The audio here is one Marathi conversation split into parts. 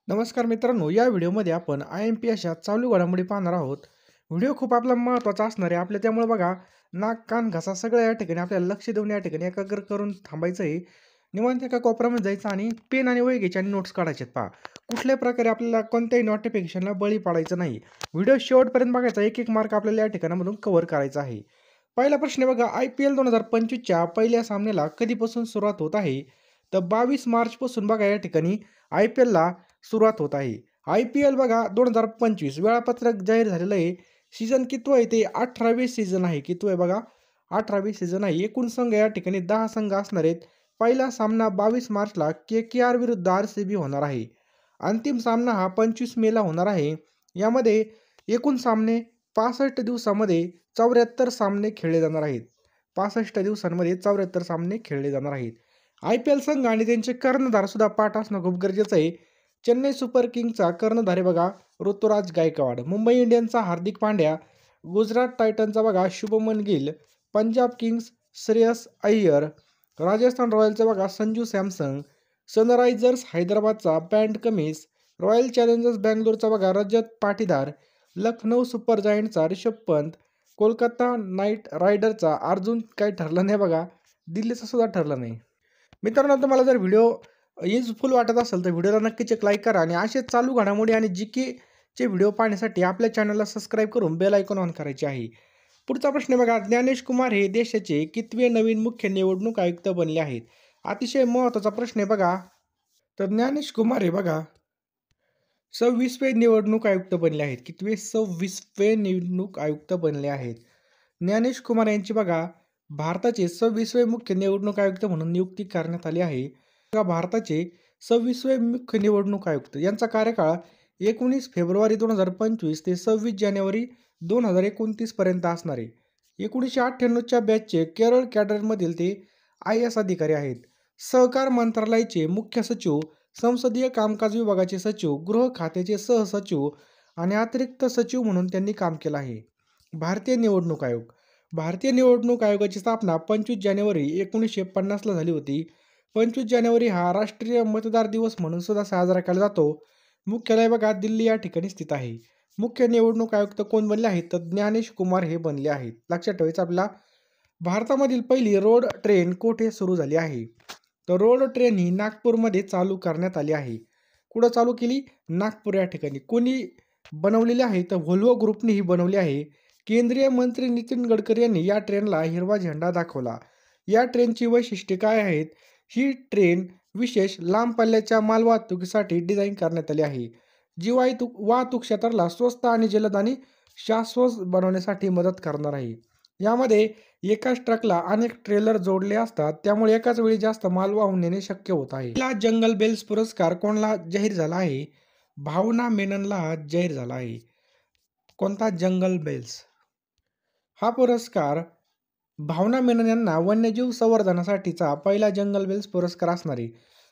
नमस्कार मित्रांनो, या व्हिडिओमध्ये आपण IMP अशा चालू घडामोडी पाहणार आहोत. व्हिडिओ खूप आपला महत्त्वाचा असणार आहे. आपल्या त्यामुळे बघा नाक, कान, घसा सगळं या ठिकाणी आपल्याला लक्ष देऊन या ठिकाणी एकाग्र करून थांबायचं आहे. निवांत एका कोपऱ्यामध्ये जायचं आणि पेन आणि वही घ्यायचे आणि नोट्स काढायचे आहेत. पहा, कुठल्याही प्रकारे आपल्याला कोणत्याही नोटिफिकेशनला बळी पडायचं नाही. व्हिडिओ शेवटपर्यंत बघायचा, एक मार्क आपल्याला या ठिकाणामधून कव्हर करायचा आहे. पहिला प्रश्न आहे बघा, IPL 2025च्या पहिल्या सामन्याला कधीपासून सुरुवात होत आहे? तर 22 मार्चपासून बघा या ठिकाणी IPLला सुरुवात होत आहे. IPL बघा 2025 वेळापत्रक जाहीर झालेलं आहे. सीझन कितवं आहे ते 18वे सीझन आहे. कितवं आहे बघा 18वे सीझन आहे. एकूण संघ या ठिकाणी 10 संघ असणार आहेत. पहिला सामना 22 मार्चला KKR विरुद्ध RCB होणार आहे. अंतिम सामना हा 25 मेला होणार आहे. यामध्ये एकूण सामने 65 दिवसामध्ये 74 सामने खेळले जाणार आहेत. 65 दिवसांमध्ये 74 सामने खेळले जाणार आहेत. IPL संघ आणि त्यांचे कर्णधार सुद्धा पाठ असणं खूप गरजेचं आहे. चेन्नई सुपर किंग्सचा कर्णधार आहे बघा ऋतुराज गायकवाड. मुंबई इंडियन्सचा हार्दिक पांड्या. गुजरात टायटनचा बघा शुभमन गिल. पंजाब किंग्स श्रेयस अय्यर. राजस्थान रॉयल्सचा बघा संजू सॅमसन. सनरायझर्स हैदराबादचा पॅट कमिन्स. रॉयल चॅलेंजर्स बँगलोरचा बघा रजत पाटीदार. लखनौ सुपर जायंटचा रिषभ पंत. कोलकाता नाईट रायडरचा अर्जुन काही ठरलं नाही बघा. दिल्लीचं सुद्धा ठरलं नाही. मित्रांनो, तुम्हाला जर व्हिडिओ युजफुल वाटत असेल तर व्हिडिओला नक्कीच एक लाईक करा आणि असेच चालू घडामोडी आणि GKचे व्हिडिओ पाहण्यासाठी आपल्या चॅनलला सबस्क्राईब करून बेल आयकॉन ऑन करायचे आहे. पुढचा प्रश्न बघा, ज्ञानेश कुमार हे देशाचे कितवे नवीन मुख्य निवडणूक आयुक्त बनले आहेत? अतिशय महत्त्वाचा प्रश्न आहे बघा. तर ज्ञानेश कुमार हे बघा 26वे निवडणूक आयुक्त बनले आहेत. कितवे? 26वे निवडणूक आयुक्त बनले आहेत. ज्ञानेश कुमार यांची बघा भारताचे 26वे मुख्य निवडणूक आयुक्त म्हणून नियुक्ती करण्यात आली आहे. बघा, भारताचे 26वे मुख्य निवडणूक आयुक्त यांचा कार्यकाळ 19 फेब्रुवारी 2025 ते 26 जानेवारी 2029 पर्यंत असणार आहे. 1998च्या बॅचचे केरळ कॅडरमधील ते IAS अधिकारी आहेत. सहकार मंत्रालयाचे मुख्य सचिव, संसदीय कामकाज विभागाचे सचिव, गृह खात्याचे सहसचिव आणि अतिरिक्त सचिव म्हणून त्यांनी काम केलं आहे. भारतीय निवडणूक आयोग. भारतीय निवडणूक आयोगाची स्थापना 25 जानेवारी 1950ला झाली होती. 25 जानेवारी हा राष्ट्रीय मतदार दिवस म्हणून सुद्धा साजरा केला जातो. मुख्यालय बघा दिल्ली या ठिकाणी स्थित आहे. मुख्य निवडणूक आयुक्त कोण बनले आहेत? तर ज्ञानेश कुमार हे बनले आहेत. लक्षात ठेवायचं आपला. भारतामधील पहिली रोड ट्रेन कोठे सुरू झाली आहे? तर रोड ट्रेन ही नागपूरमध्ये चालू करण्यात आली आहे. कुठं चालू केली? नागपूर या ठिकाणी. कोणी बनवलेली आहे? तर व्होल्वो ग्रुपने ही बनवली आहे. केंद्रीय मंत्री नितीन गडकरी यांनी या ट्रेनला हिरवा झेंडा दाखवला. या ट्रेनची वैशिष्ट्ये काय आहेत? ही ट्रेन विशेष लांब पल्ल्याच्या मालवाहतुकीसाठी डिझाईन करण्यात आली आहे. जी वाहतूक क्षेत्राला स्वस्त आणि जलद आणि शाश्वत बनवण्यासाठी मदत करणार आहे. यामध्ये एकाच ट्रकला अनेक ट्रेलर जोडले असतात, त्यामुळे एकाच वेळी जास्त माल वाहून नेणे शक्य होत आहे. पहिला जंगल बेल्स पुरस्कार कोणाला जाहीर झाला आहे? भावना मेननला जाहीर झाला आहे. कोणता? जंगल बेल्स. हा पुरस्कार भावना मेनन यांना वन्यजीव संवर्धनासाठीचा पहिला जंगल बेल्स पुरस्कार असणार आहे.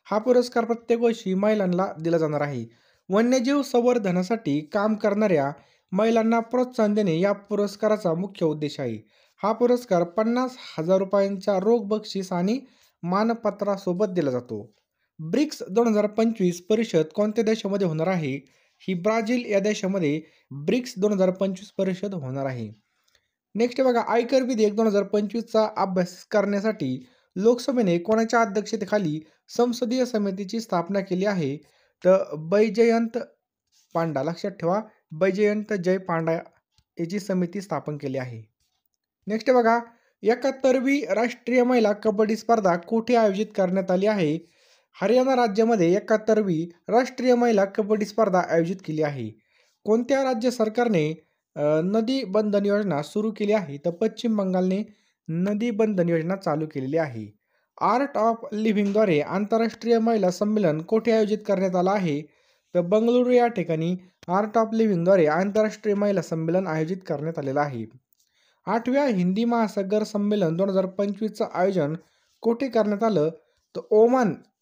हा पुरस्कार प्रत्येक वर्षी महिलांना दिला जाणार आहे. वन्यजीव संवर्धनासाठी काम करणाऱ्या महिलांना प्रोत्साहन देणे या पुरस्काराचा मुख्य उद्देश आहे. हा पुरस्कार 50,000 रुपयांच्या रोख बक्षीस आणि मानपत्रासोबत दिला जातो. ब्रिक्स 2025 परिषद कोणत्या देशामध्ये होणार आहे? ही ब्राझील या देशामध्ये ब्रिक्स 2025 परिषद होणार आहे. नेक्स्ट बघा, आयकर विधेयक 2025चा अभ्यास करण्यासाठी लोकसभेने कोणाच्या अध्यक्षतेखाली संसदीय समितीची स्थापना केली आहे? तर बैजयंत पांडा. लक्षात ठेवा, बैजयंत जय पांडा याची समिती स्थापन केली आहे. नेक्स्ट बघा, 71वी राष्ट्रीय महिला कबड्डी स्पर्धा कुठे आयोजित करण्यात आली आहे? हरियाणा राज्यामध्ये 71वी राष्ट्रीय महिला कबड्डी स्पर्धा आयोजित केली आहे. कोणत्या राज्य सरकारने नदी बंधन योजना सुरू केली आहे? तर पश्चिम बंगालने नदी बंधन योजना चालू केलेली आहे. आर्ट ऑफ लिव्हिंगद्वारे आंतरराष्ट्रीय महिला संमेलन कोठे आयोजित करण्यात आलं आहे? तर बंगळुरू या ठिकाणी आर्ट ऑफ लिव्हिंगद्वारे आंतरराष्ट्रीय महिला संमेलन आयोजित करण्यात आलेलं आहे. 8व्या हिंदी महासागर संमेलन 2025चं आयोजन कोठे करण्यात आलं? तर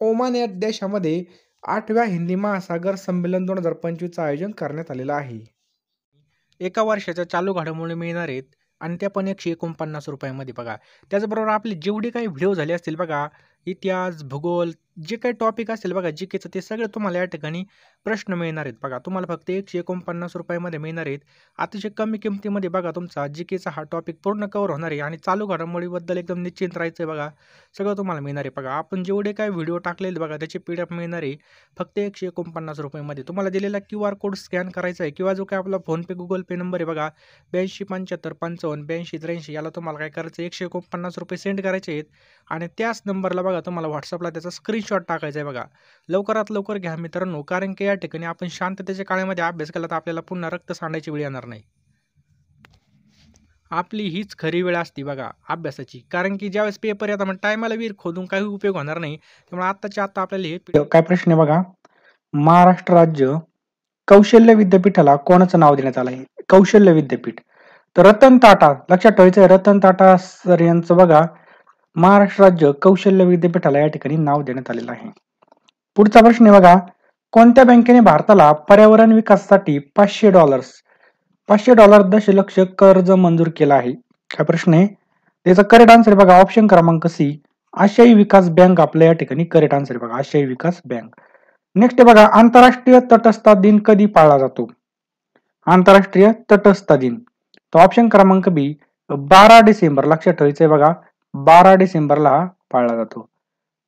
ओमान या देशामध्ये 8व्या हिंदी महासागर संमेलन 2025चं आयोजन करण्यात आलेलं आहे. एका वर्षाच्या चालू घडामोडी मिळणार आहेत आणि त्या पण 149 रुपयामध्ये बघा. त्याचबरोबर आपले जेवढे काही व्हिडिओ झाले असतील बघा, इतिहास, भूगोल जे काही टॉपिक असेल बघा जीकेचं ते सगळे तुम्हाला या ठिकाणी प्रश्न मिळणार आहेत बघा. तुम्हाला फक्त ₹149 मिळणार आहेत. अतिशय कमी किमतीमध्ये बघा तुमचा जीकेचा हा टॉपिक पूर्ण कव्हर होणार आहे आणि चालू घडामोडीबद्दल एकदम निश्चिंत राहायचं आहे बघा. सगळं तुम्हाला मिळणार आहे बघा. आपण जेवढे काही व्हिडिओ टाकलेले बघा त्याची PDF मिळणार आहे फक्त ₹149 तुम्हाला दिलेला QR कोड स्कॅन करायचा आहे किंवा जो काही आपला फोनपे, गुगल पे नंबर आहे बघा 827555 8283 याला तुम्हाला काय करायचं ₹149 सेंड करायचे आहेत आणि त्याच नंबरला बघा तुम्हाला WhatsAppला त्याचा स्क्रीनशॉट टाकायचा आहे बघा. लवकरात लवकर घ्या मित्रांनो, कारण की या ठिकाणी आपण शांततेच्या काळामध्ये अभ्यास केला तर आपल्याला पुन्हा रक्त सांडायची वेळ येणार नाही. आपली हीच खरी वेळ असते बघा अभ्यासाची, कारण की ज्यावेळेस पेपर येतात मग टायमाला विहीर खोदून काही उपयोग होणार नाही. त्यामुळे आत्ताच्या आत्ता आपल्याला हे काय प्रश्न आहे बघा. महाराष्ट्र राज्य कौशल्य विद्यापीठाला कोणाचं नाव देण्यात आलं आहे? कौशल्य विद्यापीठ. तर रतन टाटा, लक्षात ठेवायचं रतन टाटा सर यांचं बघा महाराष्ट्र राज्य कौशल्य विद्यापीठाला या ठिकाणी नाव देण्यात आलेलं आहे. पुढचा प्रश्न आहे बघा. कोणत्या बँकेने भारताला पर्यावरण विकासासाठी $500 दशलक्ष कर्ज मंजूर केलं आहे? काय प्रश्न आहे? त्याचा करेक्ट आन्सर आहे बघा ऑप्शन क्रमांक सी, आशियाई विकास बँक आपल्या या ठिकाणी करेक्ट आन्सर आहे बघा, आशियाई विकास बँक. नेक्स्ट आहे बघा, आंतरराष्ट्रीय तटस्थता दिन कधी पाळला जातो? आंतरराष्ट्रीय तटस्थता दिन तो ऑप्शन क्रमांक बी 12 डिसेंबर. लक्षात ठेवायचंय बघा 12 डिसेंबरला हा पाळला जातो.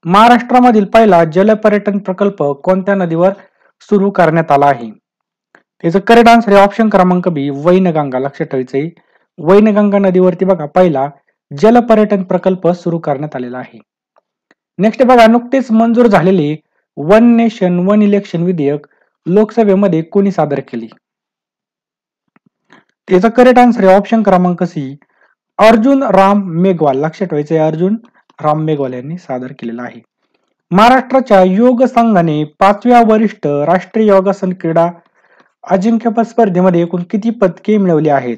महाराष्ट्रामधील पहिला जलपर्यटन प्रकल्प कोणत्या नदीवर सुरू करण्यात आला आहे? त्याचं करेक्ट आन्सर आहे ऑप्शन क्रमांक बी वैनगंगा. लक्षात ठेवायचंय वैनगंगा नदीवरती बघा पहिला जलपर्यटन प्रकल्प सुरू करण्यात आलेला आहे. नेक्स्ट बघा, नुकतेच मंजूर झालेले वन नेशन वन इलेक्शन विधेयक लोकसभेमध्ये कोणी सादर केले? त्याचा करेक्ट आन्सर आहे ऑप्शन क्रमांक सी अर्जुन राम मेघवाल. लक्षात ठेवायचे अर्जुन राम मेघवाल यांनी सादर केलेला आहे. महाराष्ट्राच्या योग संघाने 5व्या वरिष्ठ राष्ट्रीय योगासन क्रीडा अजिंक्यपद स्पर्धेमध्ये एकूण किती पदके मिळवली आहेत?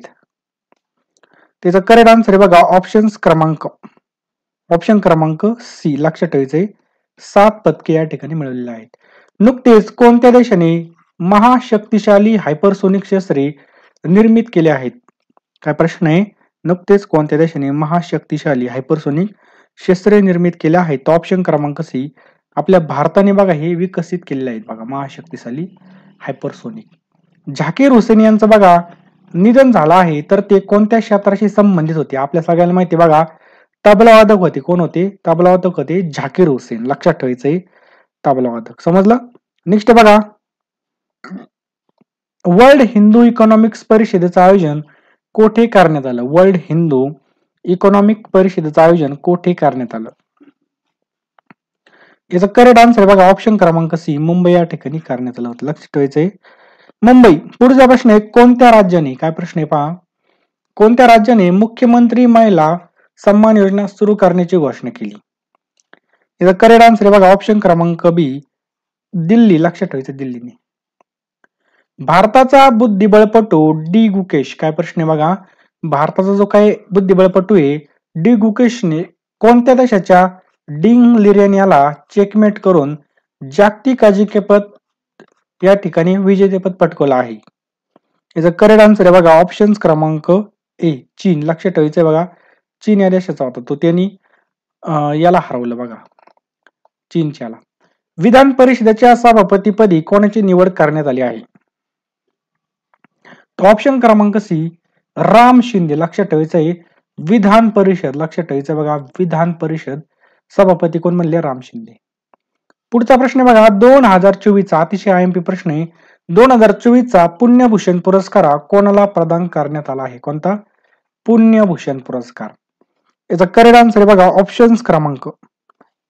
त्याचा करेक्ट आन्सर आहे बघा ऑप्शन क्रमांक सी. लक्षात ठेवायचे 7 पदके या ठिकाणी मिळवलेली आहेत. नुकतेच कोणत्या देशाने महाशक्तिशाली हायपरसोनिक शस्त्रे निर्मित केले आहेत? काय प्रश्न आहे? नुकतेच कोणत्या देशाने महाशक्तिशाली हायपरसोनिक शस्त्रे निर्मित केले आहेत? ऑप्शन क्रमांक सी आपल्या भारताने बघा हे विकसित केलेले आहेत बघा महाशक्तिशाली हायपरसोनिक. झाकीर हुसेन यांचं बघा निधन झालं आहे तर ते कोणत्या क्षेत्राशी संबंधित होते? आपल्या सगळ्यांना माहिती बघा तबलावादक होते. कोण होते? तबलावादक होते झाकीर हुसेन. लक्षात ठेवायचंय तबलावादक. समजलं? नेक्स्ट बघा, वर्ल्ड हिंदू इकॉनॉमिक्स परिषदेचं आयोजन कोठे करण्यात आलं? वर्ल्ड हिंदू इकॉनॉमिक परिषदेचं आयोजन कोठे करण्यात आलं? याचा करेक्ट आन्सर बघा ऑप्शन क्रमांक सी मुंबई या ठिकाणी करण्यात आलं होतं. लक्षात ठेवायचंय मुंबई. पुढचा प्रश्न आहे कोणत्या राज्याने, काय प्रश्न आहे पहा, कोणत्या राज्याने मुख्यमंत्री महिला सन्मान योजना सुरू करण्याची घोषणा केली? याचा करेक्ट आन्सर आहे बघा ऑप्शन क्रमांक बी दिल्ली. लक्षात ठेवायचं दिल्लीने. भारताचा बुद्धिबळपटू डी गुकेश, काय प्रश्न आहे बघा, भारताचा जो काही बुद्धिबळपटू आहे डी गुकेशने कोणत्या देशाच्या डिंग लिरेन याला चेकमेट करून जागतिक अजिंक्यपद या ठिकाणी विजेतेपद पटकवलं आहे? याचा करेक्ट आन्सर आहे बघा ऑप्शन क्रमांक ए चीन. लक्षात ठेवायचंय बघा चीन या देशाचा होता तो, त्यांनी याला हरवलं बघा चीनच्याला. विधान परिषदेच्या सभापतीपदी कोणाची निवड करण्यात आली आहे? ऑप्शन क्रमांक सी राम शिंदे. लक्षात ठेवायचंय विधान परिषद. लक्षात ठेवायचं बघा विधान परिषद सभापती कोण म्हणले? राम शिंदे. पुढचा प्रश्न बघा 2024 चा अतिशय IMP प्रश्न आहे. 2024 चा पुण्यभूषण पुरस्कार कोणाला प्रदान करण्यात आला आहे? कोणता? पुण्यभूषण पुरस्कार. याचा करेक्ट आन्सर आहे बघा ऑप्शन क्रमांक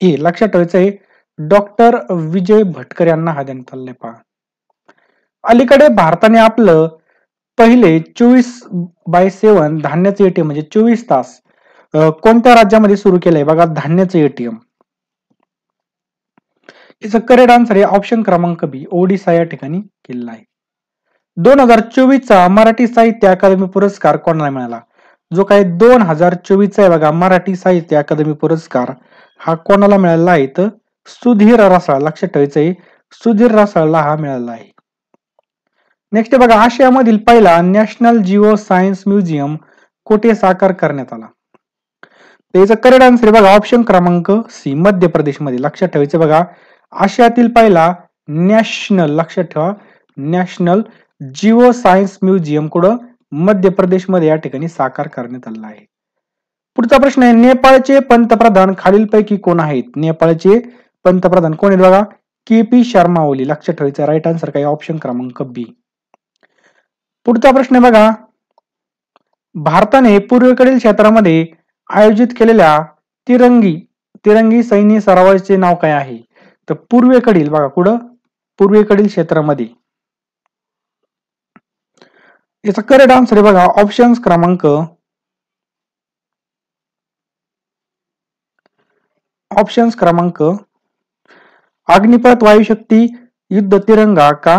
ए. लक्षात ठेवायचंय डॉक्टर विजय भटकर यांना हा देण्यात आलाय पहा. अलीकडे भारताने आपलं पहिले 24/7 धान्याचं ATM म्हणजे 24 तास कोणत्या राज्यामध्ये सुरू केलंय बघा धान्याचं ATM? याचा करेक्ट आन्सर आहे ऑप्शन क्रमांक बी ओडिसा या ठिकाणी केलेला आहे. 2024 चा मराठी साहित्य अकादमी पुरस्कार कोणाला मिळाला? जो काही 2024 चा आहे बघा मराठी साहित्य अकादमी पुरस्कार हा कोणाला मिळाला आहे? तर सुधीर रसाळ. लक्षात ठेवायचंय सुधीर रसाळला हा मिळाला आहे. नेक्स्ट बघा आशियामधील पहिला नॅशनल जिओ सायन्स म्युझियम कोठे साकार करण्यात आला? त्याचं करेक्ट आन्सर आहे बघा ऑप्शन क्रमांक सी, मध्य प्रदेशमध्ये. लक्षात ठेवायचं बघा, आशियातील पहिला नॅशनल, लक्षात ठेवा, नॅशनल जिओ सायन्स म्युझियम कुठं, मध्य प्रदेशमध्ये या ठिकाणी साकार करण्यात आलेला आहे. पुढचा प्रश्न आहे, नेपाळचे पंतप्रधान खालीलपैकी कोण आहेत? नेपाळचे पंतप्रधान कोण आहेत बघा, के.पी. शर्मा ओली. लक्षात ठेवायचं, राईट आन्सर काय, ऑप्शन क्रमांक बी. पुढचा प्रश्न आहे बघा, भारताने पूर्वेकडील क्षेत्रामध्ये आयोजित केलेल्या तिरंगी सैन्य सरावाचे नाव काय आहे? तर पूर्वेकडील बघा, कुठं, पूर्वेकडील क्षेत्रामध्ये. याचा करेक्ट आन्सर आहे बघा ऑप्शन क्रमांक अग्निपथ, वायुशक्ती, युद्ध तिरंगा का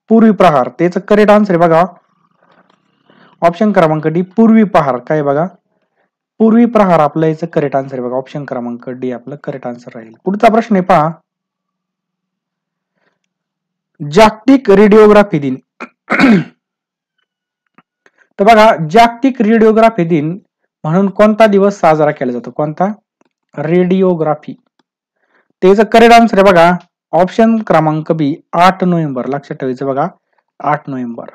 पूर्वी प्रहार? त्याचं करेक्ट आन्सर आहे बघा ऑप्शन क्रमांक डी, पूर्वी प्रहार. काय बघा, पूर्वी प्रहार आपलं याचं करेक्ट आन्सर आहे बघा, ऑप्शन क्रमांक डी आपलं करेक्ट आन्सर राहील. पुढचा प्रश्न आहे पहा, जागतिक रेडिओग्राफी दिन. तर बघा, जागतिक रेडिओग्राफी दिन म्हणून कोणता दिवस साजरा केला जातो? कोणता? रेडिओग्राफी. त्याचं करेक्ट आन्सर आहे बघा ऑप्शन क्रमांक बी, 8 नोव्हेंबर. लक्षात ठेवायचं बघा, 8 नोव्हेंबर.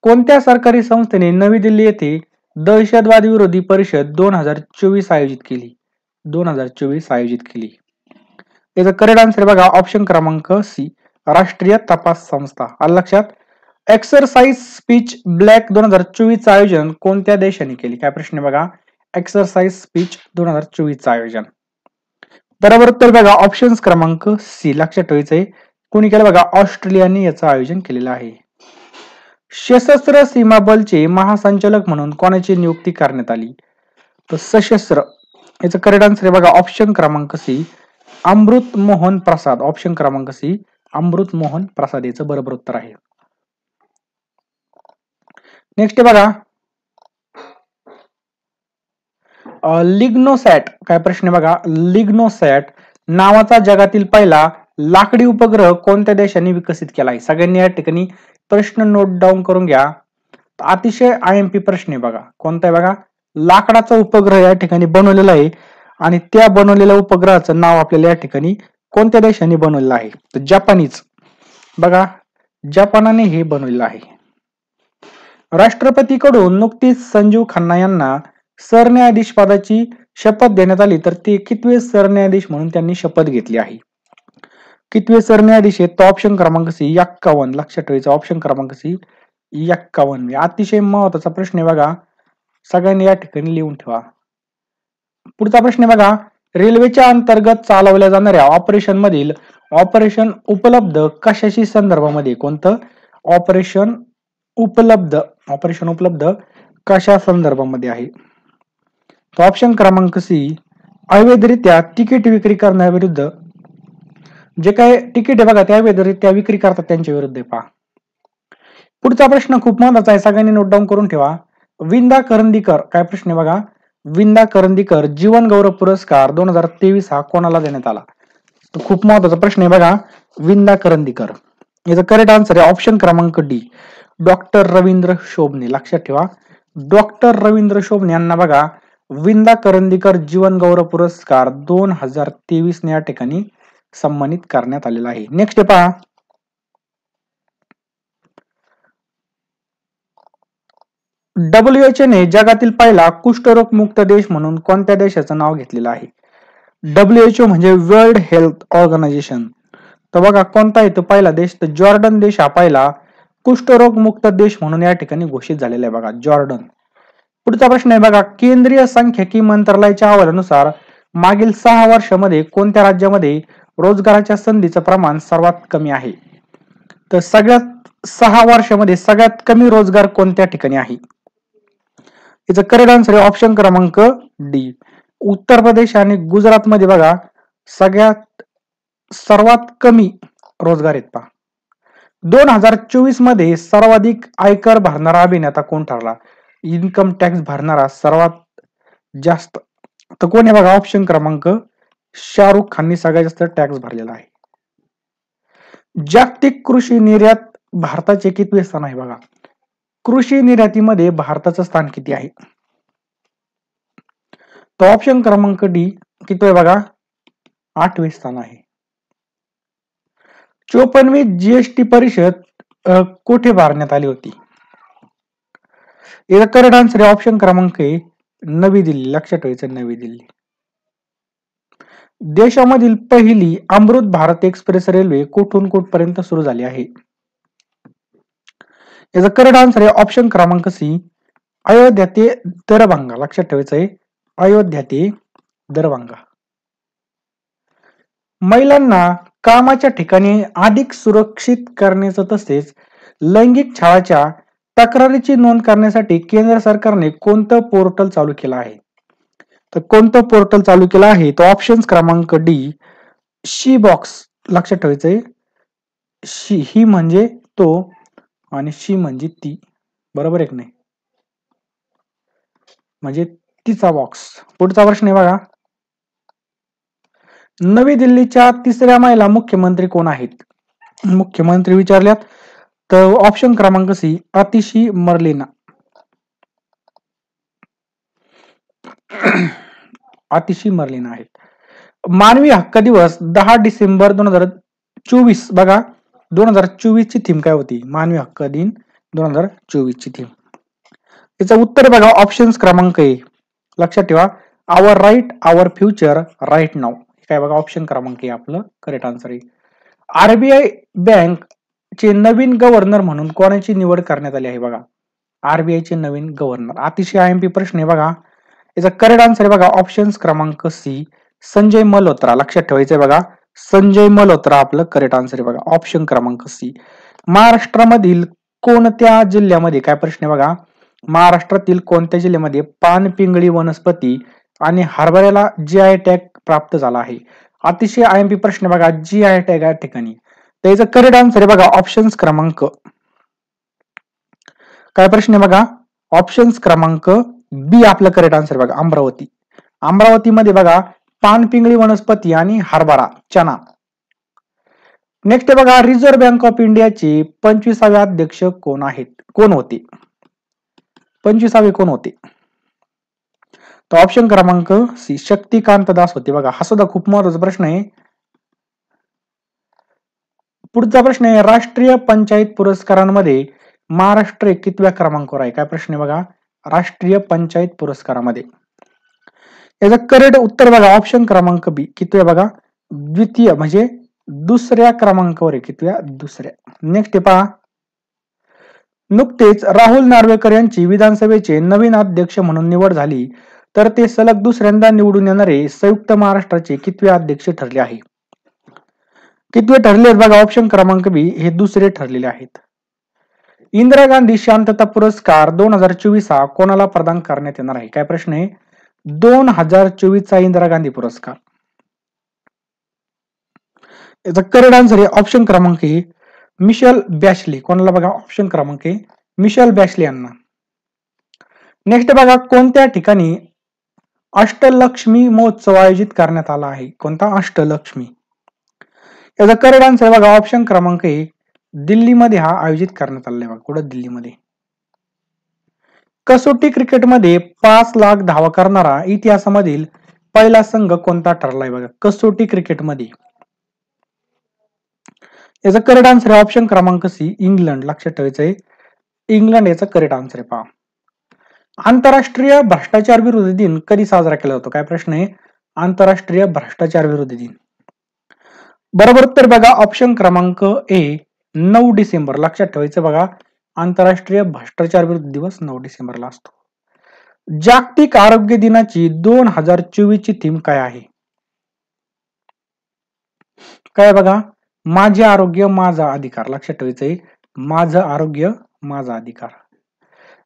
कोणत्या सरकारी संस्थेने नवी दिल्ली येथे दहशतवाद विरोधी परिषद 2024 आयोजित केली? 2024 आयोजित केली. याचं करेक्ट आन्सर बघा ऑप्शन क्रमांक सी, राष्ट्रीय तपास संस्था. आलं लक्षात. एक्सरसाइज स्पीच ब्लॅक 2024 आयोजन कोणत्या देशाने केली? काय प्रश्न आहे बघा, एक्सरसाइज स्पीच 2024 आयोजन. बरोबर उत्तर बघा ऑप्शन क्रमांक सी. लक्षात ठेवायचंय, कोणी केलं बघा, ऑस्ट्रेलियाने याचं आयोजन केलेलं आहे. सशस्त्र सीमा बलचे महासंचालक म्हणून कोणाची नियुक्ती करण्यात आली? तर सशस्त्र, याचं करेक्ट आन्सर आहे बघा ऑप्शन क्रमांक सी, अमृत मोहन प्रसाद. ऑप्शन क्रमांक सी, अमृत मोहन प्रसाद याचं बरोबर उत्तर आहे. नेक्स्ट बघा, लिग्नोसॅट. काय प्रश्न आहे बघा, लिग्नोसॅट नावाचा जगातील पहिला लाकडी उपग्रह कोणत्या देशाने विकसित केला आहे? सगळ्यांनी या ठिकाणी प्रश्न नोट डाऊन करून घ्या. अतिशय आयएमपी प्रश्न आहे बघा. कोणता आहे बघा, लाकडाचा उपग्रह या ठिकाणी बनवलेला आहे आणि त्या बनवलेल्या उपग्रहाचं नाव आपल्याला या ठिकाणी कोणत्या देशाने बनवलेलं आहे? तर जपानीच. बघा, जपानाने हे बनवलेलं आहे. राष्ट्रपतीकडून नुकतीच संजीव खन्ना यांना सरन्यायाधीश पदाची शपथ देण्यात आली, तर ते कितवे सरन्यायाधीश म्हणून त्यांनी शपथ घेतली आहे? कितवे सरन्यायाधीश आहेत? तो ऑप्शन क्रमांक सी, 51. लक्षात ठेवायचं, ऑप्शन क्रमांक सी 51. अतिशय महत्वाचा प्रश्न आहे बघा, सगळ्यांनी या ठिकाणी लिहून ठेवा. पुढचा प्रश्न आहे बघा, रेल्वेच्या अंतर्गत चालवल्या जाणाऱ्या ऑपरेशन मधील ऑपरेशन उपलब्ध कशाशी संदर्भामध्ये? कोणतं? ऑपरेशन उपलब्ध कशा संदर्भामध्ये आहे? तो ऑप्शन क्रमांक सी, अवैधरित्या तिकीट विक्री करण्याविरुद्ध, जे काही तिकीट आहे बघा त्या अवैधरित्या विक्री करतात त्यांच्या विरुद्ध. पहा, पुढचा प्रश्न खूप महत्वाचा आहे, सगळ्यांनी नोट डाऊन करून ठेवा. विंदा करंदीकर. काय प्रश्न आहे बघा, विंदा करंदीकर जीवन गौरव पुरस्कार 2023 हा कोणाला देण्यात आला? तो खूप महत्वाचा प्रश्न आहे बघा, विंदा करंदीकर. याचं करेक्ट आन्सर आहे ऑप्शन क्रमांक डी, डॉक्टर रवींद्र शोभने. लक्षात ठेवा, डॉक्टर रवींद्र शोभने यांना बघा विंदा करंदीकर जीवन गौरव पुरस्कार 2023 या ठिकाणी सन्मानित करण्यात आलेला आहे. नेक्स्ट पहा, WHO ने जगातील पहिला कुष्ठरोग मुक्त देश म्हणून कोणत्या देशाचं नाव घेतलेलं आहे? WHO म्हणजे वर्ल्ड हेल्थ ऑर्गनायझेशन. तर बघा कोणता आहे तो पहिला देश? तर जॉर्डन देश हा पहिला कुष्ठरोग मुक्त देश म्हणून या ठिकाणी घोषित झालेला आहे बघा, जॉर्डन. पुढचा प्रश्न आहे बघा, केंद्रीय सांख्यिकी मंत्रालयाच्या अहवालानुसार मागील 6 वर्षामध्ये कोणत्या राज्यामध्ये रोजगाराच्या संधीचं प्रमाण सर्वात कमी आहे? तर सगळ्यात 6 वर्षामध्ये सगळ्यात कमी रोजगार कोणत्या ठिकाणी आहे? याचं करेक्ट आन्सर आहे ऑप्शन क्रमांक डी, उत्तर प्रदेश आणि गुजरात मध्ये बघा सर्वात कमी रोजगार आहेत. पहा, 2024 मध्ये सर्वाधिक आयकर भरणारा अभिनेता कोण ठरला? इन्कम टॅक्स भरणारा सर्वात जास्त तर कोण आहे बघा, ऑप्शन क्रमांक शाहरुख खाननी सगळ्यात जास्त टॅक्स भरलेला आहे. जागतिक कृषी निर्यात भारताचे कितवे स्थान आहे? बघा, कृषी निर्यातीमध्ये भारताचं स्थान किती आहे? तो ऑप्शन क्रमांक डी किती आहे बघा 8वे स्थान आहे. 54वी जीएसटी परिषद कुठे भरण्यात आली होती? याचा करेक्ट आन्सर आहे ऑप्शन क्रमांक ए नवी दिल्ली. लक्षात ठेवायचं नवी दिल्ली. देशामधील पहिली अमृत भारत एक्सप्रेस रेल्वे कुठून कुठपर्यंत सुरू झाली आहे? याचा करेक्ट आन्सर आहे ऑप्शन क्रमांक सी अयोध्या ते दरभंगा. लक्षात ठेवायचं आहे अयोध्या ते दरभंगा. महिलांना कामाच्या ठिकाणी अधिक सुरक्षित करण्याचं तसेच लैंगिक छळाच्या तक्रारीची नोंद करण्यासाठी केंद्र सरकारने कोणतं पोर्टल चालू केलं आहे? तर कोणतं पोर्टल चालू केलं आहे? तो ऑप्शन क्रमांक डी शी बॉक्स. लक्षात ठेवायचंय शी ही म्हणजे तो आणि शी म्हणजे ती. बरोबर आहे की नाही? म्हणजे तिचा बॉक्स. पुढचा प्रश्न आहे बघा. नवी दिल्लीच्या तिसऱ्या महिला मुख्यमंत्री कोण आहेत? मुख्यमंत्री विचारल्यात तर ऑप्शन क्रमांक सी आतिशी मर्लिना. आतिशी मर्लिना आहेत. मानवी हक्क दिवस 10 डिसेंबर 2024 बघा 2024 ची थीम काय होती? मानवी हक्क दिन 2024 ची थीम. याचं उत्तर बघा ऑप्शन क्रमांक ए. लक्षात ठेवा आवर राईट आवर फ्युचर राईट नाव. काय बघा ऑप्शन क्रमांक ए आपलं करेक्ट आन्सर आहे. आरबीआय बँक चे नवीन गव्हर्नर म्हणून कोणाची निवड करण्यात आली आहे? बघा आरबीआय चे नवीन गव्हर्नर. अतिशय आयएमपी प्रश्न आहे बघा. याचा करेक्ट आन्सर आहे बघा ऑप्शन क्रमांक सी संजय मल्होत्रा. लक्षात ठेवायचंय बघा संजय मल्होत्रा आपलं करेक्ट आन्सर आहे बघा ऑप्शन क्रमांक सी. महाराष्ट्रामधील कोणत्या जिल्ह्यामध्ये काय प्रश्न आहे बघा महाराष्ट्रातील कोणत्या जिल्ह्यामध्ये पानपिंगळी वनस्पती आणि हरभऱ्याला जीआय टॅग प्राप्त झाला आहे? अतिशय आयएमपी प्रश्न बघा जीआय टॅग या ठिकाणी. त्याचं करेक्ट आन्सर आहे बघा ऑप्शन क्रमांक काय प्रश्न आहे बघा ऑप्शन क्रमांक बी आपलं करेक्ट आन्सर बघा अमरावती. अमरावतीमध्ये बघा पानपिंगळी वनस्पती आणि हरभरा चना. नेक्स्ट बघा रिझर्व्ह बँक ऑफ इंडियाचे 25वे अध्यक्ष कोण आहेत? कोण होते? 25वे कोण होते? तर ऑप्शन क्रमांक सी शक्तिकांत दास होते. बघा हा सुद्धा खूप महत्वाचा प्रश्न आहे. पुढचा प्रश्न आहे राष्ट्रीय पंचायत पुरस्कारांमध्ये महाराष्ट्र कितव्या क्रमांकावर आहे? काय प्रश्न आहे बघा राष्ट्रीय पंचायत पुरस्कारामध्ये. याचं करेक्ट उत्तर बघा ऑप्शन क्रमांक बी कितव्या बघा द्वितीय म्हणजे दुसऱ्या क्रमांकावर आहे. कितव्या? दुसऱ्या. नेक्स्ट पहा नुकतेच राहुल नार्वेकर यांची विधानसभेचे नवीन अध्यक्ष म्हणून निवड झाली तर ते सलग दुसऱ्यांदा निवडून येणारे संयुक्त महाराष्ट्राचे कितवे अध्यक्ष ठरले आहे? कितवे ठरले बघा ऑप्शन क्रमांक बी हे दुसरे ठरलेले आहेत. इंदिरा गांधी शांतता पुरस्कार 2024 हा कोणाला प्रदान करण्यात येणार आहे? काय प्रश्न आहे 2024 चा इंदिरा गांधी पुरस्कार. याचा करेक्ट आन्सर आहे ऑप्शन क्रमांक ए मिशेल बॅशली. कोणाला बघा ऑप्शन क्रमांक ए मिशेल बॅशली यांना. नेक्स्ट बघा कोणत्या ठिकाणी अष्टलक्ष्मी महोत्सव आयोजित करण्यात आला आहे? कोणता? अष्टलक्ष्मी. याचा करेक्ट आन्सर आहे बघा ऑप्शन क्रमांक ए दिल्लीमध्ये हा आयोजित करण्यात आला आहे. बघा कुठं? दिल्लीमध्ये. कसोटी क्रिकेटमध्ये 5 लाख धावा करणारा इतिहासामधील पहिला संघ कोणता ठरलाय? बघा कसोटी क्रिकेटमध्ये. याचा करेक्ट आन्सर आहे ऑप्शन क्रमांक सी इंग्लंड. लक्षात ठेवायचंय इंग्लंड याचा करेक्ट आन्सर आहे. पहा आंतरराष्ट्रीय भ्रष्टाचार विरोधी दिन कधी साजरा केला जातो? काय प्रश्न आहे आंतरराष्ट्रीय भ्रष्टाचार विरोधी दिन. बरोबर उत्तर बघा ऑप्शन क्रमांक ए 9 डिसेंबर. लक्षात ठेवायचं बघा आंतरराष्ट्रीय भ्रष्टाचार विरोधी दिवस 9 डिसेंबरला असतो. जागतिक आरोग्य दिनाची 2024 ची थीम काय आहे? काय बघा माझे आरोग्य माझा अधिकार. लक्षात ठेवायचंय माझं आरोग्य माझा अधिकार.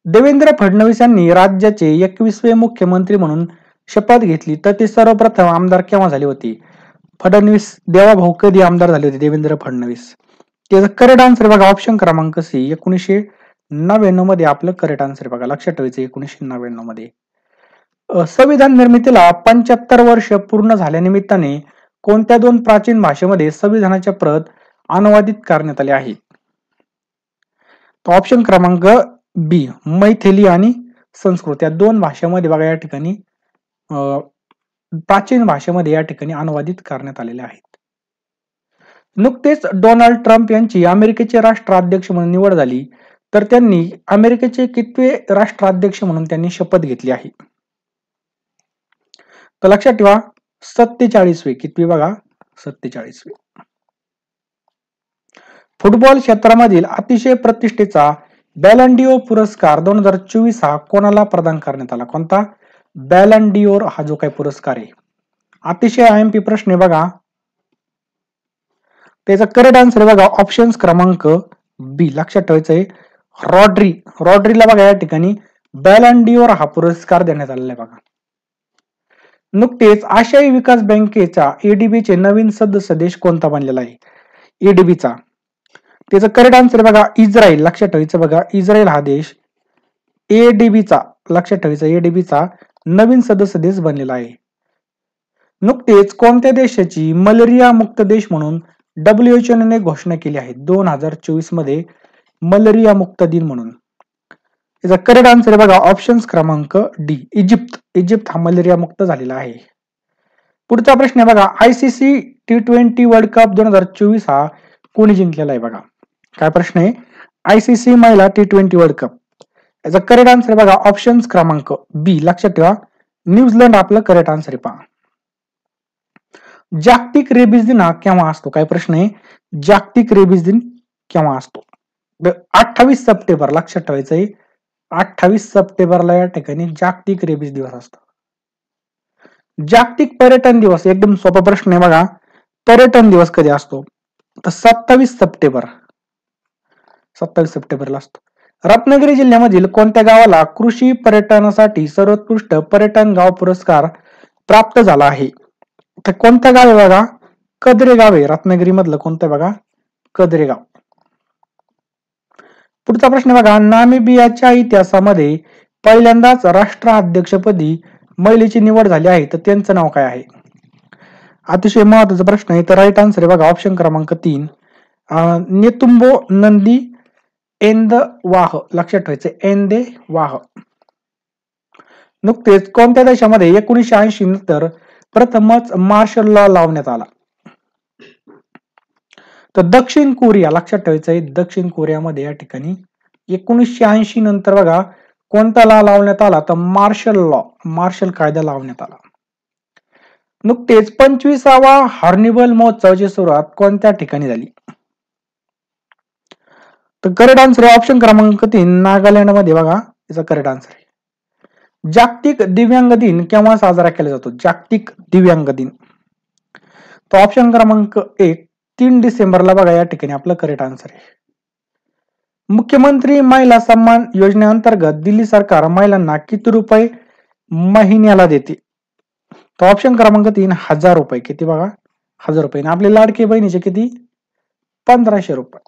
देवेंद्र फडणवीस यांनी राज्याचे 21वे मुख्यमंत्री म्हणून शपथ घेतली तर ते सर्वप्रथम आमदार केव्हा झाले होते? फडणवीस देवाभाऊ कधी आमदार झाले होते देवेंद्र फडणवीस? त्याचं करेक्ट आन्सर बघा ऑप्शन क्रमांक सी 1999 मध्ये आपलं करेक्ट आन्सर बघा. लक्षात ठेवायचं 1999 मध्ये. संविधान निर्मितीला 75 वर्ष पूर्ण झाल्यानिमित्ताने कोणत्या 2 प्राचीन भाषेमध्ये संविधानाच्या प्रत अनुवादित करण्यात आले आहेत? ऑप्शन क्रमांक बी मैथिली आणि संस्कृत या 2 भाषेमध्ये बघा या ठिकाणी प्राचीन भाषेमध्ये या ठिकाणी अनुवादित करण्यात आलेले आहेत. नुकतेच डोनाल्ड ट्रम्प यांची अमेरिकेचे राष्ट्राध्यक्ष म्हणून निवड झाली, तर त्यांनी अमेरिकेचे कितवे राष्ट्राध्यक्ष म्हणून त्यांनी शपथ घेतली आहे? तर लक्षात ठेवा 47वे. कितवी बघा? 47वे. फुटबॉल क्षेत्रामधील अतिशय प्रतिष्ठेचा बॅलन डिओर पुरस्कार 2024 हा कोणाला प्रदान करण्यात आला? कोणता? बॅलन डिओर हा जो काही पुरस्कार आहे. अतिशय आयएमपी प्रश्न आहे बघा. त्याचा करेक्ट आन्सर आहे बघा ऑप्शन क्रमांक बी. लक्षात ठेवायचं आहे रॉड्रीला बघा या ठिकाणी बॅलन डिओर हा पुरस्कार देण्यात आलेला आहे बघा. नुकतेच आशियाई विकास बँकेच्या एडीबीचे नवीन सदस्य देश कोणता बनलेला आहे? एडीबीचा. त्याचं करेक्ट आन्सर बघा इस्रायल. लक्षात ठेवायचं बघा इस्रायल हा देश एडीबीचा, लक्षात ठेवायचं एडीबीचा नवीन सदस्य देश बनलेला आहे. नुकतेच कोणत्या देशाची मलेरिया मुक्त देश म्हणून WHO ने घोषणा केली आहे 2024 मध्ये मलेरिया मुक्त दिन म्हणून? याचा करेक्ट आन्सर आहे बघा ऑप्शन क्रमांक डी इजिप्त हा मलेरिया मुक्त झालेला आहे. पुढचा प्रश्न आहे बघा ICC T20 वर्ल्ड कप 2024 हा कोणी जिंकलेला आहे बघा? काय प्रश्न आहे? ICC महिला T20 वर्ल्ड कप. याचा करेक्ट आन्सर आहे बघा ऑप्शन क्रमांक बी. लक्षात ठेवा न्यूझीलंड आपलं करेक्ट आन्सर आहे पहा. जागतिक रेबीज दिन हा केव्हा असतो? काय प्रश्न आहे? जागतिक रेबीज दिन केव्हा असतो? 28 सप्टेंबर. लक्षात ठेवायचं आहे 28 सप्टेंबरला या ठिकाणी जागतिक रेबीज दिवस असतो. जागतिक पर्यटन दिवस एकदम सोपा प्रश्न आहे बघा. पर्यटन दिवस कधी असतो? तर 27 सप्टेंबर. 27 सप्टेंबरला असतो. रत्नागिरी जिल्ह्यामधील कोणत्या गावाला कृषी पर्यटनासाठी सर्वोत्कृष्ट पर्यटन गाव पुरस्कार प्राप्त झाला आहे? तर कोणतं गाव आहे बघा? कदरे गाव आहे. रत्नागिरी मधलं कोणतं बघा? कदरे गाव. पुढचा प्रश्न बघा नामिबियाच्या इतिहासामध्ये पहिल्यांदाच राष्ट्राध्यक्षपदी महिलेची निवड झाली आहे, तर त्यांचं नाव काय आहे? अतिशय महत्वाचा प्रश्न आहे. तर राईट आन्सर आहे बघा ऑप्शन क्रमांक 3 नेतुंबो नंदी एंदवाह. लक्षात ठेवायचं एंदेवाह. नुकतेच कोणत्या देशामध्ये 1980 नंतर प्रथमच मार्शल लॉ लावण्यात आला? तर दक्षिण कोरिया. लक्षात ठेवायचंय दक्षिण कोरियामध्ये या ठिकाणी 1980 नंतर बघा कोणता लॉ लावण्यात आला? तर मार्शल कायदा लावण्यात आला. नुकतेच 25वा हॉर्निबल महोत्सवाची सुरुवात कोणत्या ठिकाणी झाली? तर करेक्ट आन्सर आहे ऑप्शन क्रमांक 3 नागालँड मध्ये बघा याचा करेक्ट आन्सर आहे. जागतिक दिव्यांग दिन केव्हा साजरा केला जातो? जागतिक दिव्यांग दिन तो ऑप्शन क्रमांक 1 3 डिसेंबरला बघा या ठिकाणी आपलं करेक्ट आन्सर आहे. मुख्यमंत्री महिला सन्मान योजनेअंतर्गत दिल्ली सरकार महिलांना किती रुपये महिन्याला देते? तो ऑप्शन क्रमांक 3 1000 रुपये. किती बघा? 1000 रुपये. आपले लाडके बहिणीचे किती? 1500 रुपये.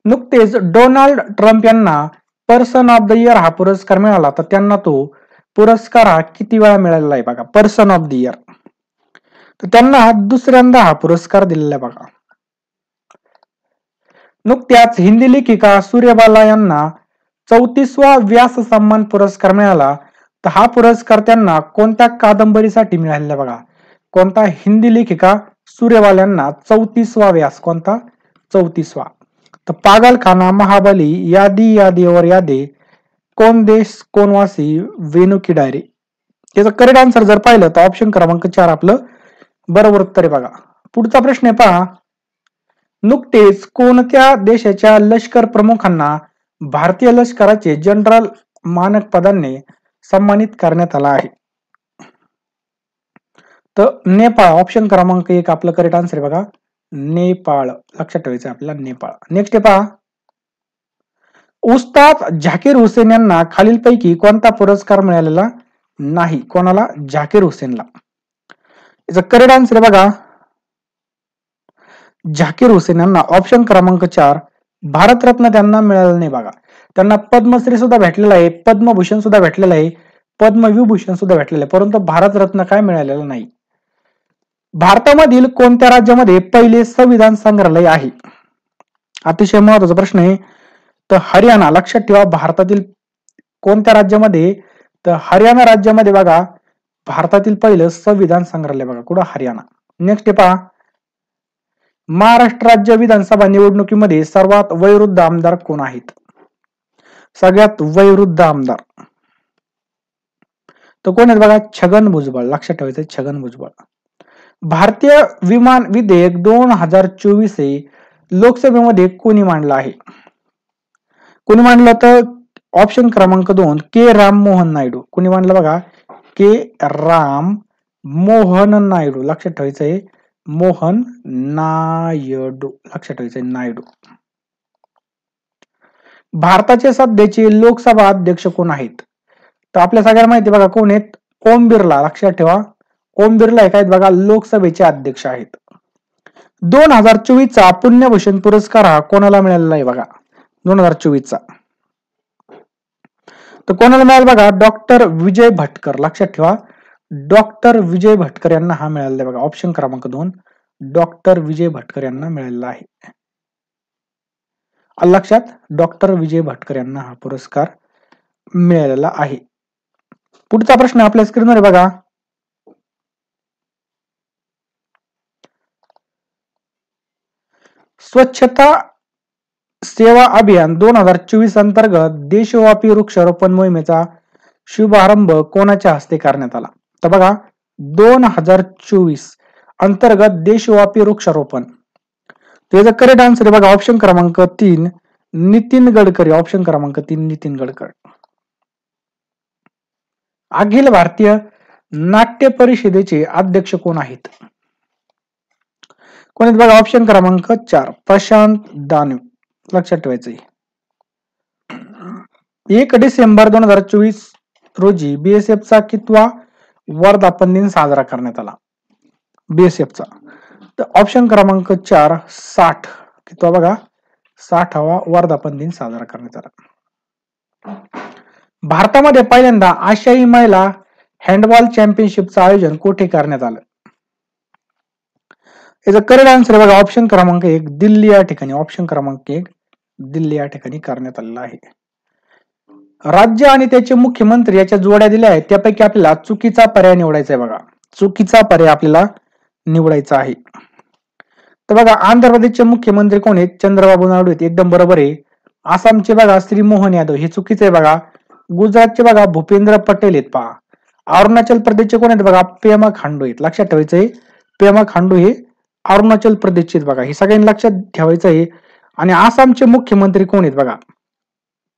नुकतेच डोनाल्ड ट्रम्प यांना पर्सन ऑफ द इयर हा पुरस्कार मिळाला, तर त्यांना तो पुरस्कार हा किती वेळा मिळालेला आहे बघा? Person of the year. तर त्यांना दुसऱ्यांदा हा पुरस्कार दिलेला आहे बघा. नुकत्याच हिंदी लेखिका सूर्यबाला यांना 34वा व्यास सन्मान पुरस्कार मिळाला, तर हा पुरस्कार त्यांना कोणत्या कादंबरीसाठी मिळालेला आहे बघा? कोणता? हिंदी लेखिका सूर्यबाला यांना 34वा व्यास. कोणता? 34वा. तर पागलखाना, महाबली, यादी यादीवर यादे, कोण देश कोणवासी, वेणू की डायरी. याचं करेक्ट आन्सर जर पाहिलं तर ऑप्शन क्रमांक 4 आपलं बरोबर उत्तर आहे बघा. पुढचा प्रश्न आहे पहा. नुकतेच कोणत्या देशाच्या लष्कर प्रमुखांना भारतीय लष्कराचे जनरल मानक पदाने सन्मानित करण्यात आला आहे? तर नेपाळ. ऑप्शन क्रमांक 1 आपलं करेक्ट आन्सर आहे बघा नेपाळ. लक्षात ठेवायचं आपल्याला नेपाळ. नेक्स्ट आहे पहा. उस्ताद झाकीर हुसेन यांना खालीलपैकी कोणता पुरस्कार मिळालेला नाही? कोणाला? झाकीर हुसेनला. याचा करेक्ट आन्सर आहे बघा झाकीर हुसेन यांना ऑप्शन क्रमांक 4 भारतरत्न त्यांना मिळालं नाही बघा. त्यांना पद्मश्री सुद्धा भेटलेला आहे, पद्मभूषण सुद्धा भेटलेला आहे, पद्मविभूषण सुद्धा भेटलेलं आहे, परंतु भारतरत्न काय मिळालेलं नाही. भारतामधील कोणत्या राज्यामध्ये पहिले संविधान संग्रहालय आहे? अतिशय महत्वाचा प्रश्न आहे. तर हरियाणा. लक्षात ठेवा भारतातील कोणत्या राज्यामध्ये तर हरियाणा राज्यामध्ये बघा भारतातील पहिलं संविधान संग्रहालय बघा कुठं, हरियाणा. नेक्स्ट पहा, महाराष्ट्र राज्य विधानसभा निवडणुकीमध्ये सर्वात वयोवृद्ध आमदार कोण आहेत? सगळ्यात वयोवृद्ध आमदार तर कोण आहेत बघा, छगन भुजबळ. लक्षात ठेवायचं छगन भुजबळ. भारतीय विमान विधेयक 2024 हे लोकसभेमध्ये कोणी मांडलं आहे? कोणी मांडलं तर ऑप्शन क्रमांक 2 के राम मोहन नायडू. कोणी मांडलं बघा, के राम मोहन नायडू. लक्षात ठेवायचंय मोहन नायडू. लक्षात ठेवायचंय नायडू. भारताचे सध्याचे लोकसभा अध्यक्ष कोण आहेत? तर आपल्या सगळ्यांना माहिती बघा कोण आहेत, ओम बिर्ला. लक्षात ठेवा ओम बिर्ला हे काय बघा लोकसभेचे अध्यक्ष आहेत. 2024 चा पुण्यभूषण पुरस्कार हा कोणाला मिळालेला आहे बघा, 2024 चा. तर कोणाला मिळाला बघा, डॉक्टर विजय भटकर. लक्षात ठेवा डॉक्टर विजय भटकर यांना हा मिळालेला आहे बघा, ऑप्शन क्रमांक 2 डॉक्टर विजय भटकर यांना मिळालेला आहे. लक्षात, डॉक्टर विजय भटकर यांना हा पुरस्कार मिळालेला आहे. पुढचा प्रश्न आपल्या स्क्रीनवर बघा, स्वच्छता सेवा अभियान 2024 अंतर्गत देशव्यापी वृक्षारोपण मोहिमेचा शुभारंभ कोणाच्या हस्ते करण्यात आला? तर बघा 2024 अंतर्गत देशव्यापी वृक्षारोपण, त्याचा करेक्ट आन्सर आहे बघा ऑप्शन क्रमांक 3 नितीन गडकरी. ऑप्शन क्रमांक 3 नितीन गडकरी. अखिल भारतीय नाट्य परिषदेचे अध्यक्ष कोण आहेत? कोण आहेत बघा, ऑप्शन क्रमांक 4 प्रशांत दानवे. लक्षात ठेवायचं 1 डिसेंबर 2024 रोजी बीएसएफ चा कितवा वर्धापन दिन साजरा करण्यात आला? बीएसएफ चा तर ऑप्शन क्रमांक 4 60. कितवा बघा 60वा वर्धापन दिन साजरा करण्यात आला. भारतामध्ये पहिल्यांदा आशियाई महिला हँडबॉल चॅम्पियनशिपचं आयोजन कुठे करण्यात आलं? याचा करेक्ट आन्सर आहे बघा ऑप्शन क्रमांक 1 दिल्ली या ठिकाणी. ऑप्शन क्रमांक 1 दिल्ली या ठिकाणी करण्यात आलेला आहे. राज्य आणि त्याचे मुख्यमंत्री याच्या जोड्या दिल्या आहेत, त्यापैकी आपल्याला चुकीचा पर्याय निवडायचा आहे बघा. चुकीचा पर्याय आपल्याला निवडायचा आहे. तर बघा आंध्र प्रदेशचे मुख्यमंत्री कोण आहेत? चंद्रबाबू नायडू आहेत. एकदम बरोबर आहे. आसामचे बघा श्री मोहन यादव, हे चुकीचे आहे बघा. गुजरातचे बघा भूपेंद्र पटेल आहेत पहा. अरुणाचल प्रदेशचे कोण आहेत बघा, पेमा खांडू आहेत. लक्षात ठेवायचं आहे पेमा खांडू हे अरुणाचल प्रदेशचे बघा, हे सगळ्यांनी लक्षात ठेवायचं आहे. आणि आसामचे मुख्यमंत्री कोण आहेत बघा,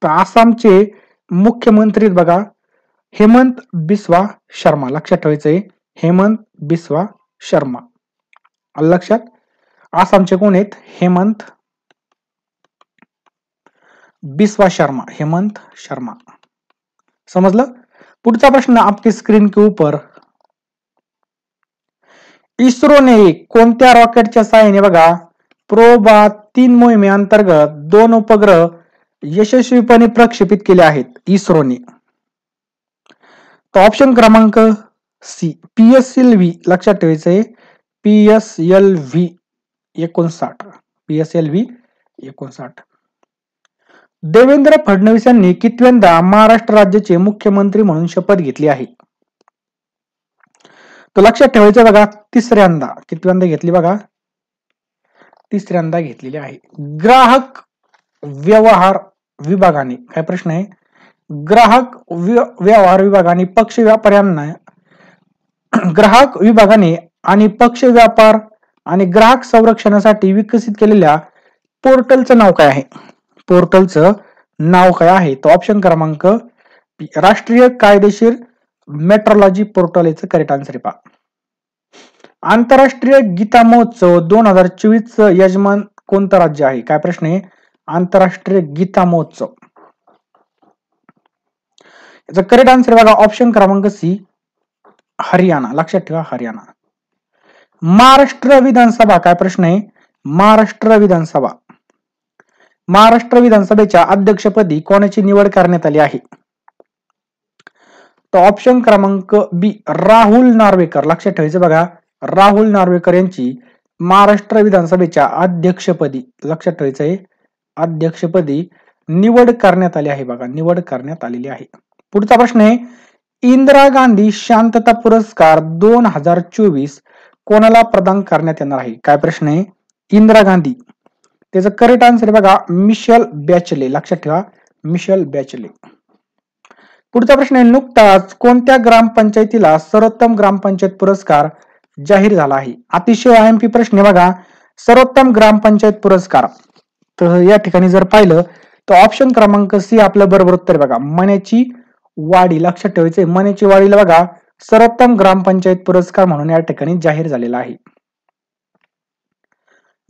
तर आसामचे मुख्यमंत्री बघा हेमंत बिस्वा शर्मा. लक्षात ठेवायचं आहे हेमंत बिस्वा शर्मा. लक्षात, आसामचे कोण आहेत? हेमंत बिस्वा शर्मा. हेमंत शर्मा. समजलं? पुढचा प्रश्न आपकी स्क्रीन के ऊपर, इस्रोने कोणत्या रॉकेटच्या सहाय्याने बघा प्रोबा 3 मोहिमेअंतर्गत 2 उपग्रह यशस्वीपणे प्रक्षेपित केले आहेत इस्रोने? तर ऑप्शन क्रमांक सी PSLV. लक्षात ठेवायचंय PSLV 59. PSLV 59. देवेंद्र फडणवीस यांनी कितव्यांदा महाराष्ट्र राज्याचे मुख्यमंत्री म्हणून शपथ घेतली आहे? तर लक्षात ठेवायचं बघा तिसऱ्यांदा. कितव्यांदा घेतली बघा? तिसऱ्यांदा घेतलेली आहे. ग्राहक व्यवहार विभागाने, काय प्रश्न आहे? ग्राहक व्यवहार विभागाने पक्ष व्यापाऱ्यांना, ग्राहक विभागाने आणि पक्ष व्यापार आणि ग्राहक संरक्षणासाठी विकसित केलेल्या पोर्टलचं नाव काय आहे? पोर्टलचं नाव काय आहे? तो ऑप्शन क्रमांक राष्ट्रीय कायदेशीर मेट्रोलॉजी पोर्टल याचं करेक्ट आन्सर आहे पहा. आंतरराष्ट्रीय गीता महोत्सव 2024 यजमान कोणतं राज्य आहे? काय प्रश्न आहे? आंतरराष्ट्रीय गीता महोत्सव. याचा करेक्ट आन्सर बघा ऑप्शन क्रमांक सी हरियाणा. लक्षात ठेवा हरियाणा. महाराष्ट्र विधानसभा, काय प्रश्न आहे? महाराष्ट्र विधानसभा. महाराष्ट्र विधानसभेच्या अध्यक्षपदी कोणाची निवड करण्यात आली आहे? तर ऑप्शन क्रमांक बी राहुल नार्वेकर. लक्षात ठेवायचं बघा राहुल नार्वेकर यांची महाराष्ट्र विधानसभेच्या अध्यक्षपदी, लक्षात ठेवायचं आहे अध्यक्षपदी निवड करण्यात आली आहे बघा, निवड करण्यात आलेली आहे. पुढचा प्रश्न आहे इंदिरा गांधी शांतता पुरस्कार 2024 कोणाला प्रदान करण्यात येणार आहे? काय प्रश्न आहे? इंदिरा गांधी. त्याचं करेक्ट आन्सर बघा मिशेल बॅचले. लक्षात ठेवा मिशेल बॅचले. पुढचा प्रश्न आहे नुकताच कोणत्या ग्रामपंचायतीला सर्वोत्तम ग्रामपंचायत पुरस्कार जाहीर झाला आहे? अतिशय आयएमपी प्रश्न आहे बघा. सर्वोत्तम ग्रामपंचायत पुरस्कार तर या ठिकाणी जर पाहिलं तर ऑप्शन क्रमांक सी आपलं बरोबर उत्तर बघा मण्याची वाडी. लक्षात ठेवायचंय मण्याची वाडीला बघा सर्वोत्तम ग्रामपंचायत पुरस्कार म्हणून या ठिकाणी जाहीर झालेला आहे.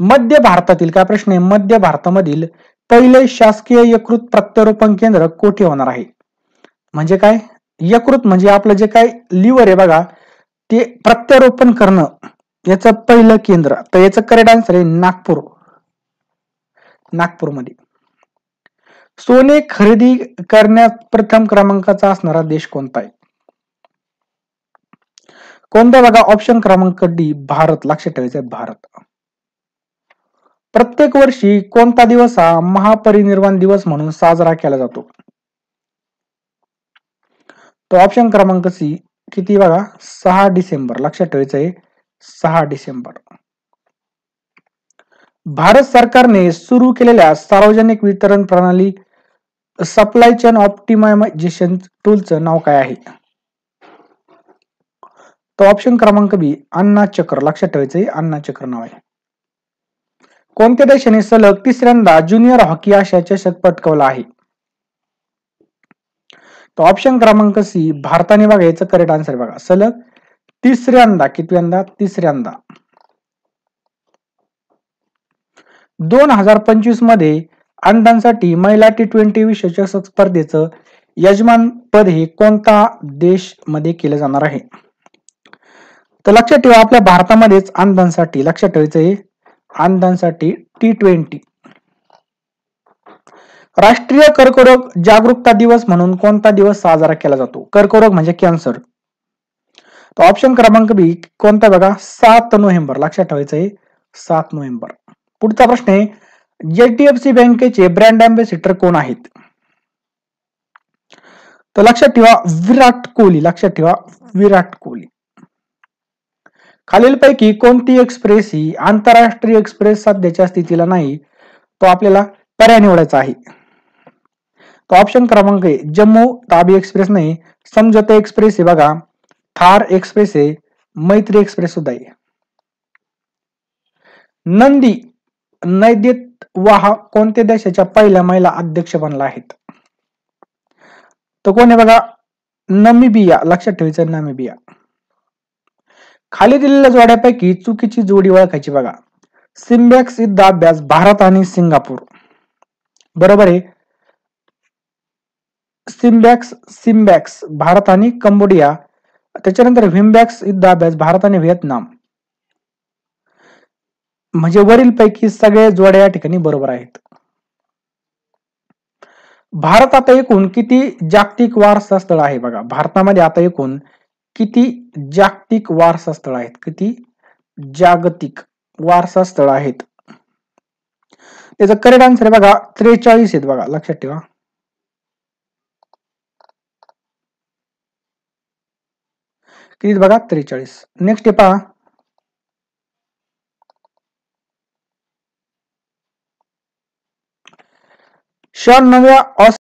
मध्य भारतातील काय प्रश्न आहे? मध्य भारतामधील पहिले शासकीय यकृत प्रत्यारोपण केंद्र कोठे होणार आहे? म्हणजे काय? यकृत म्हणजे आपलं जे काय लिव्हर आहे बघा ते प्रत्यारोपण करणं याचं पहिलं केंद्र. तर याचं करेक्ट आन्सर आहे नागपूर. नागपूरमध्ये. सोने खरेदी करण्यात प्रथम क्रमांकाचा असणारा देश कोणता आहे? कोणता बघा ऑप्शन क्रमांक डी भारत. लक्षात ठेवायचं आहे भारत. प्रत्येक वर्षी कोणता दिवस हा महापरिनिर्वाण दिवस म्हणून साजरा केला जातो? तो ऑप्शन क्रमांक सी किती बघा 6 डिसेंबर. लक्षात ठेवायचं आहे 6 डिसेंबर. भारत सरकारने सुरू केलेल्या सार्वजनिक वितरण प्रणाली सप्लाय चेन ऑप्टिमायझेशन टूलचं नाव काय आहे? तो ऑप्शन क्रमांक बी अन्ना चक्र. लक्षात ठेवायचं अन्ना चक्र नाव आहे. कोणत्या देशाने सलग तिसऱ्यांदा ज्युनियर हॉकी आशिया चषक पटकावला आहे? तो ऑप्शन क्रमांक सी भारताने बघा याचं करेक्ट आन्सर बघा सलग तिसऱ्यांदा. कितव्यांदा? तिसऱ्यांदा. 2025 मध्ये अंधांसाठी महिला T20 विश्वचषक स्पर्धेचं यजमान पद हे कोणता देश मध्ये केलं जाणार आहे? तर लक्षात ठेवा आपल्या भारतामध्येच अंधांसाठी. लक्षात ठेवायचं अंधांसाठी T20. राष्ट्रीय कर्करोग जागरूकता दिवस म्हणून कोणता दिवस साजरा केला जातो? कर्करोग म्हणजे कॅन्सर. तो ऑप्शन क्रमांक बी कोणता बघा 7 नोव्हेंबर. लक्षात ठेवायचं 7 नोव्हेंबर. पुढचा प्रश्न आहे HDFC बँकेचे ब्रँड अँबॅसिडर कोण आहेत? तर लक्षात ठेवा विराट कोहली. लक्षात ठेवा विराट कोहली. खालीलपैकी कोणती एक्सप्रेस ही आंतरराष्ट्रीय एक्सप्रेस सध्याच्या स्थितीला नाही? तो आपल्याला पर्याय निवडायचा आहे. तो ऑप्शन क्रमांक आहे जम्मू तावी एक्सप्रेस नाही, समझोता एक्सप्रेस आहे बघा, थार एक्सप्रेस आहे, मैत्री एक्सप्रेस सुद्धा आहे. नंदी नैदित वाह कोणत्या देशाच्या पहिल्या महिला अध्यक्ष बनला आहेत? तो कोण आहे बघा नमिबिया. लक्षात ठेवायचं नमिबिया. खाली दिलेल्या जोड्यापैकी चुकीची जोडी ओळखायची बघा. सिम्बॅक्स युद्धाभ्यास भारत आणि सिंगापूर. बरोबर आहे. सिम्बॅक्स भारत आणि कंबोडिया. त्याच्यानंतर व्हिम्बॅक्स युद्धाभ्यास भारत आणि व्हिएतनाम. म्हणजे वरील पैकी सगळे जोड्या या ठिकाणी बरोबर आहेत. भारत आता एकूण किती जागतिक वारसा स्थळ आहे बघा. भारतामध्ये आता एकूण किती जागतिक वारसा स्थळ आहेत? किती जागतिक वारसा स्थळ आहेत? त्याचा करेक्ट आन्सर आहे बघा 43 आहेत बघा. लक्षात ठेवा. किती बघा 43. नेक्स्ट पहा 96व्या